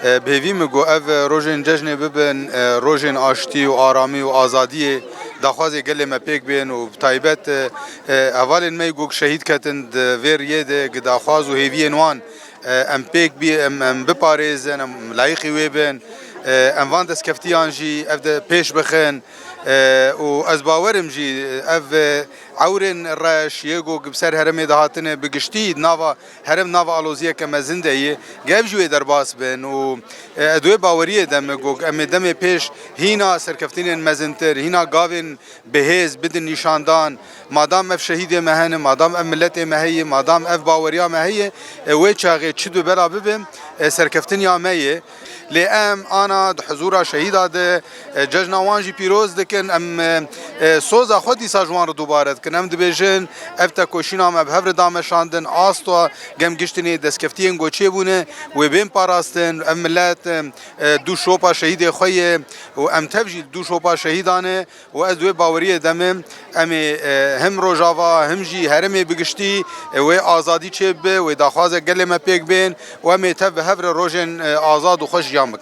بهوی مگو اف روژن جشن ببن روژن آشتی و آرامی و آزادی دخوازی گله مپیک بین و تایبت اول می گوک شهید کتند ویریه ده دخواز و هیوی نوان ام پیک بی ام بپارێزن ام لایقی وێ بن ام وان دەستکەفتیان ژی ئەف پێش بخن و ئەس باوەرم ژی ئەف عورên ڕەش یەکۆک بسەر هەرمێ داهاتنە بگشتی ناوا هەرم ناوا ئالۆزیەکە مەزندەیە گەف ژێ دەرباس بن و دوێ باوەریە دەمە گۆک ئەمێ دەمێ پێش هینا سەرکەفتینên مەزنتر هینا گاوên بەهێز بدن نیشاندان مادام ئەف شەهیدێ مە هەنە مادام ئەم ملەتێ مە هەیە مادام ئەف باوەریا مە هەیە وێ چاغێ چ دوو بەرا ببێم سەرکەفتنیا مەیە لێ ئەم ئانا حزورا شەهیدا ده جەژنا وان jî pîroz dikin em soza xwe dîsa ji wan re dubare dikin em dibêjin ev tekoşîna me bi hev re dameşandin asta gem giştinê destkeftiyên goçê bûne wê bên parastin em millet du şopa şehîdê xwe ye û em tev jî du şopa şehîdan e û ez wê baweriyê demim em ê him rojava him jî herêmê bigiştî wê azadî çê bibe wê daxwazek gelê me pêk bên û em ê tev bi hev re rojên azad û xweş jiyan bikin.